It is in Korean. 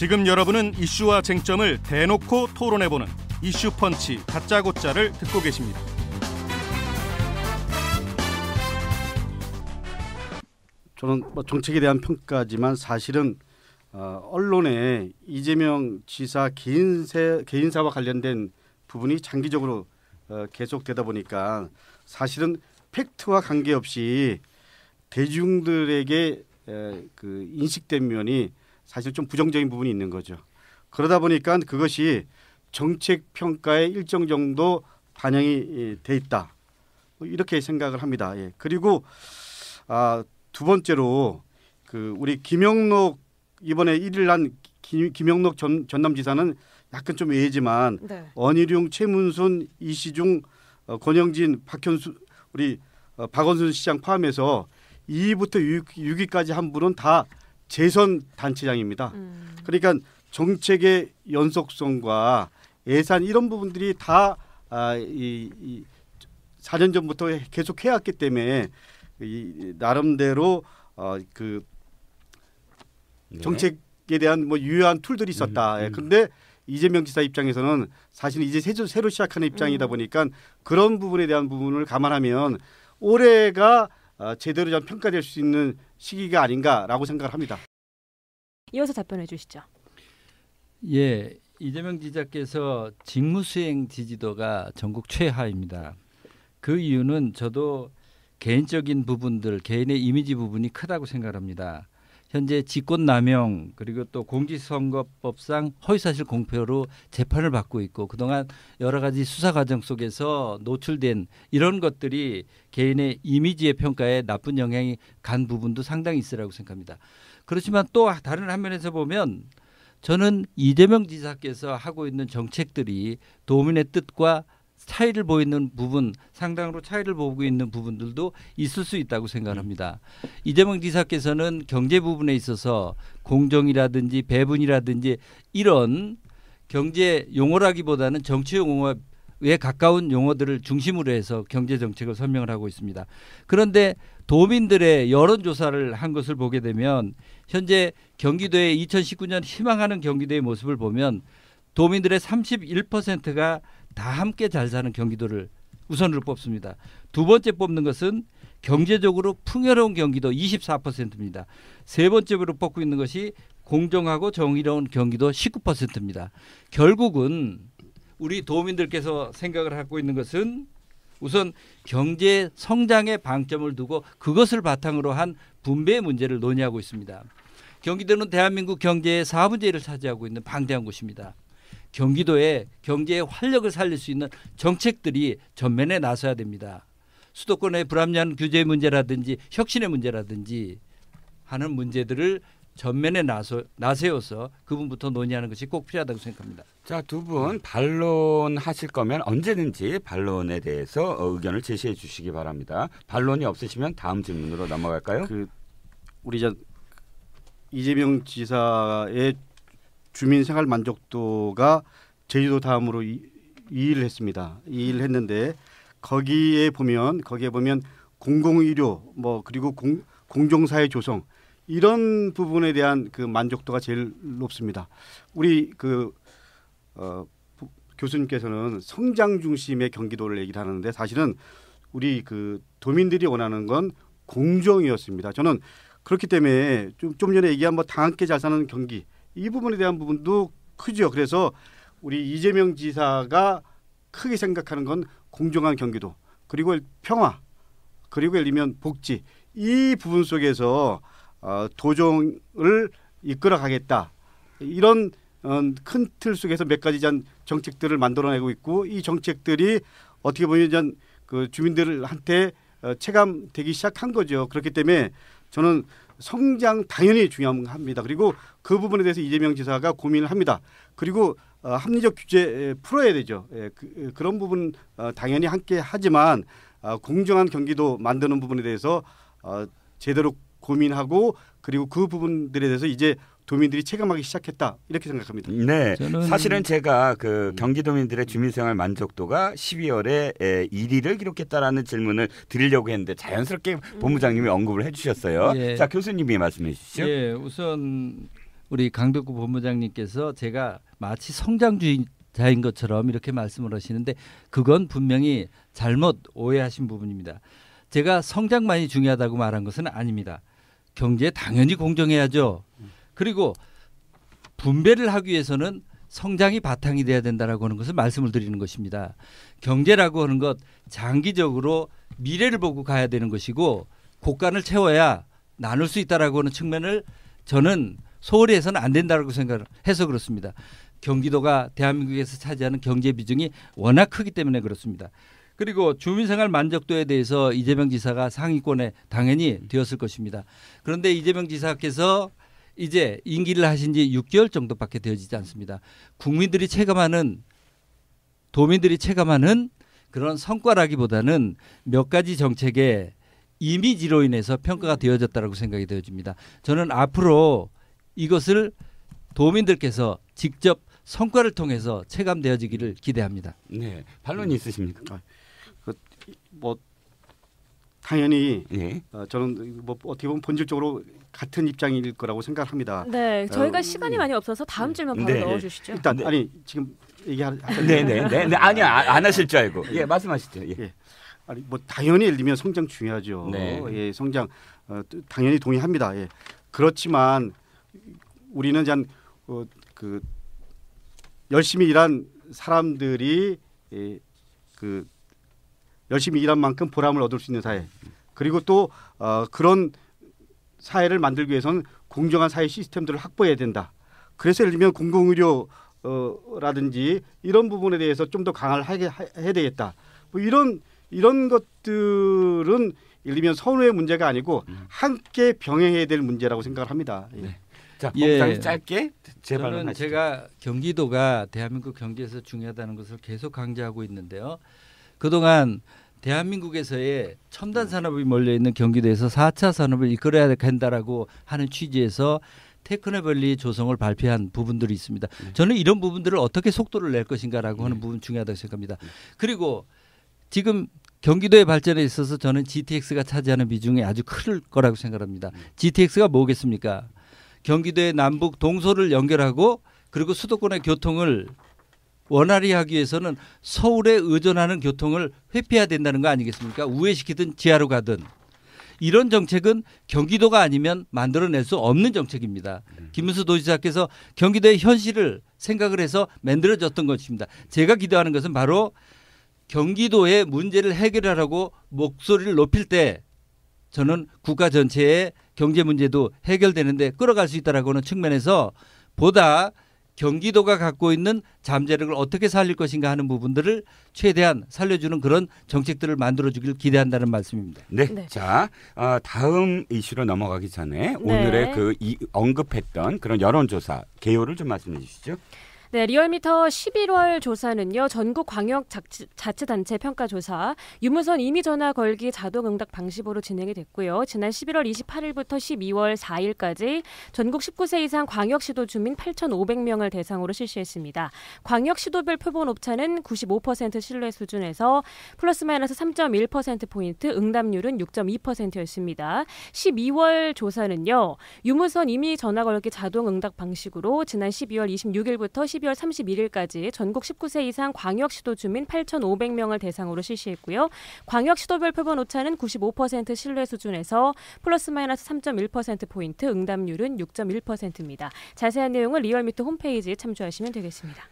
지금 여러분은 이슈와 쟁점을 대놓고 토론해보는 이슈펀치 다짜고짜를 듣고 계십니다. 저는 정책에 대한 평가지만 사실은 언론에 이재명 지사 개인사와 관련된 부분이 장기적으로 계속되다 보니까 사실은 팩트와 관계없이 대중들에게 그 인식된 면이 사실 좀 부정적인 부분이 있는 거죠. 그러다 보니까 그것이 정책 평가에 일정 정도 반영이 돼 있다. 이렇게 생각을 합니다. 예. 그리고 두 번째로 그 우리 김영록 이번에 1일 난 김영록 전남지사는 약간 좀 예지만 네. 원희룡, 최문순, 이시중, 권영진, 박현수 우리 박원순 시장 포함해서 2위부터 6위까지 한 분은 다 재선 단체장입니다. 그러니까 정책의 연속성과 예산 이런 부분들이 다 4년 전부터 계속 해왔기 때문에 나름대로 그 정책에 대한 뭐 유효한 툴들이 있었다. 그런데 이재명 지사 입장에서는 사실 이제 새로 시작하는 입장이다 보니까 그런 부분에 대한 부분을 감안하면 올해가 제대로 좀 평가될 수 있는 시기가 아닌가라고 생각을 합니다. 이어서 답변해 주시죠. 예, 이재명 지사께서 직무수행 지지도가 전국 최하입니다. 그 이유는 저도 개인적인 부분들, 개인의 이미지 부분이 크다고 생각합니다. 현재 직권남용 그리고 또 공직선거법상 허위사실 공표로 재판을 받고 있고 그동안 여러 가지 수사 과정 속에서 노출된 이런 것들이 개인의 이미지의 평가에 나쁜 영향이 간 부분도 상당히 있으라고 생각합니다. 그렇지만 또 다른 한면에서 보면 저는 이재명 지사께서 하고 있는 정책들이 도민의 뜻과 차이를 보이는 부분, 상당으로 차이를 보고 있는 부분들도 있을 수 있다고 생각합니다. 이재명 지사께서는 경제 부분에 있어서 공정이라든지 배분이라든지 이런 경제 용어라기보다는 정치 용어에 가까운 용어들을 중심으로 해서 경제 정책을 설명을 하고 있습니다. 그런데 도민들의 여론조사를 한 것을 보게 되면 현재 경기도의 2019년 희망하는 경기도의 모습을 보면 도민들의 31%가 다 함께 잘 사는 경기도를 우선으로 뽑습니다. 두 번째 뽑는 것은 경제적으로 풍요로운 경기도 24%입니다. 세 번째로 뽑고 있는 것이 공정하고 정의로운 경기도 19%입니다. 결국은 우리 도민들께서 생각을 하고 있는 것은 우선 경제 성장에 방점을 두고 그것을 바탕으로 한 분배 문제를 논의하고 있습니다. 경기도는 대한민국 경제의 4분의 1을 차지하고 있는 방대한 곳입니다. 경기도의 경제의 활력을 살릴 수 있는 정책들이 전면에 나서야 됩니다. 수도권의 불합리한 규제 문제라든지 혁신의 문제라든지 하는 문제들을 전면에 나세워서 그 부분부터 논의하는 것이 꼭 필요하다고 생각합니다. 자, 두 분 반론하실 거면 언제든지 반론에 대해서 의견을 제시해 주시기 바랍니다. 반론이 없으시면 다음 질문으로 넘어갈까요? 우리 이재명 지사의 주민생활 만족도가 제주도 다음으로 2위를 했습니다. 2위를 했는데 거기에 보면 공공의료 그리고 공정사회 조성 이런 부분에 대한 그 만족도가 제일 높습니다. 우리 교수님께서는 성장 중심의 경기도를 얘기를 하는데 사실은 우리 그 도민들이 원하는 건 공정이었습니다. 저는 그렇기 때문에 좀 전에 얘기한 다 함께 잘 사는 경기 이 부분에 대한 부분도 크죠. 그래서 우리 이재명 지사가 크게 생각하는 건 공정한 경기도 그리고 평화 그리고 예를 들면 복지 이 부분 속에서 도정을 이끌어가겠다. 이런 큰 틀 속에서 몇 가지 정책들을 만들어내고 있고 이 정책들이 어떻게 보면 그 주민들한테 체감되기 시작한 거죠. 그렇기 때문에 저는 성장 당연히 중요합니다. 그리고 그 부분에 대해서 이재명 지사가 고민을 합니다. 그리고 합리적 규제 풀어야 되죠. 그런 부분 당연히 함께 하지만 공정한 경기도 만드는 부분에 대해서 제대로 고민하고 그리고 그 부분들에 대해서 이제 도민들이 체감하기 시작했다 이렇게 생각합니다. 네, 사실은 제가 그 경기도민들의 주민생활 만족도가 12월에 1위를 기록했다라는 질문을 드리려고 했는데 자연스럽게 본부장님이 언급을 해주셨어요. 자, 교수님이 말씀해 주시죠. 예, 우선 우리 강덕구 본부장님께서 제가 마치 성장주의자인 것처럼 이렇게 말씀을 하시는데 그건 분명히 잘못 오해하신 부분입니다. 제가 성장만이 중요하다고 말한 것은 아닙니다. 경제 당연히 공정해야죠. 그리고 분배를 하기 위해서는 성장이 바탕이 돼야 된다라고 하는 것을 말씀을 드리는 것입니다. 경제라고 하는 것 장기적으로 미래를 보고 가야 되는 것이고 곳간을 채워야 나눌 수 있다라고 하는 측면을 저는 소홀히 해서는 안 된다고 생각해서 그렇습니다. 경기도가 대한민국에서 차지하는 경제 비중이 워낙 크기 때문에 그렇습니다. 그리고 주민생활 만족도에 대해서 이재명 지사가 상위권에 당연히 되었을 것입니다. 그런데 이재명 지사께서 이제 임기를 하신 지 6개월 정도밖에 되어지지 않습니다. 국민들이 체감하는 도민들이 체감하는 그런 성과라기보다는 몇 가지 정책의 이미지로 인해서 평가가 되어졌다고 생각이 되어집니다. 저는 앞으로 이것을 도민들께서 직접 성과를 통해서 체감되어지기를 기대합니다. 네, 반론이 있으십니까? 뭐 당연히 예. 저는 뭐 어떻게 보면 본질적으로 같은 입장일 거라고 생각합니다. 네, 저희가 시간이 많이 없어서 다음 질문 바로 네. 넣어주시죠. 일단 네. 아니 지금 얘기하셨는데 네네네. 아니요, 안 하실 줄 알고. 예, 말씀하시죠. 예. 예. 아니 뭐 당연히 예를 들면 성장 중요하죠. 네. 예, 성장 당연히 동의합니다. 예. 그렇지만 우리는 그 열심히 일한 사람들이 그 열심히 일한 만큼 보람을 얻을 수 있는 사회. 그리고 또 그런 사회를 만들기 위해서는 공정한 사회 시스템들을 확보해야 된다. 그래서 예를 들면 공공의료라든지 이런 부분에 대해서 좀 더 강화를 해야 되겠다. 뭐 이런 것들은 예를 들면 선후의 문제가 아니고 함께 병행해야 될 문제라고 생각을 합니다. 예. 네. 자, 예. 본부장님 짧게 재발론 저는 하시죠. 제가 경기도가 대한민국 경제에서 중요하다는 것을 계속 강조하고 있는데요. 그동안 대한민국에서의 첨단 산업이 몰려있는 경기도에서 4차 산업을 이끌어야 된다라고 하는 취지에서 테크노밸리 조성을 발표한 부분들이 있습니다. 저는 이런 부분들을 어떻게 속도를 낼 것인가라고 하는 부분 중요하다고 생각합니다. 그리고 지금 경기도의 발전에 있어서 저는 GTX가 차지하는 비중이 아주 클 거라고 생각합니다. GTX가 뭐겠습니까? 경기도의 남북 동서를 연결하고 그리고 수도권의 교통을 원활히 하기 위해서는 서울에 의존하는 교통을 회피해야 된다는 거 아니겠습니까? 우회시키든 지하로 가든. 이런 정책은 경기도가 아니면 만들어낼 수 없는 정책입니다. 김문수 도지사께서 경기도의 현실을 생각을 해서 만들어졌던 것입니다. 제가 기대하는 것은 바로 경기도의 문제를 해결하라고 목소리를 높일 때 저는 국가 전체의 경제 문제도 해결되는데 끌어갈 수 있다라고 하는 측면에서 보다 경기도가 갖고 있는 잠재력을 어떻게 살릴 것인가 하는 부분들을 최대한 살려주는 그런 정책들을 만들어주길 기대한다는 말씀입니다. 네. 네. 자, 다음 이슈로 넘어가기 전에 네. 오늘의 언급했던 그런 여론조사 개요를 좀 말씀해 주시죠. 네, 리얼미터 11월 조사는요. 전국 광역 자치단체 평가조사 유무선 임의 전화 걸기 자동응답 방식으로 진행이 됐고요. 지난 11월 28일부터 12월 4일까지 전국 19세 이상 광역시도 주민 8,500명을 대상으로 실시했습니다. 광역시도별 표본 오차는 95% 신뢰 수준에서 플러스 마이너스 3.1%포인트, 응답률은 6.2%였습니다. 12월 조사는요. 유무선 임의 전화 걸기 자동응답 방식으로 지난 12월 26일부터 12월 31일까지 전국 19세 이상 광역시도 주민 8,500명을 대상으로 실시했고요. 광역시도별 표본 오차는 95% 신뢰 수준에서 플러스 마이너스 3.1%포인트, 응답률은 6.1%입니다. 자세한 내용은 리얼미터 홈페이지에 참조하시면 되겠습니다.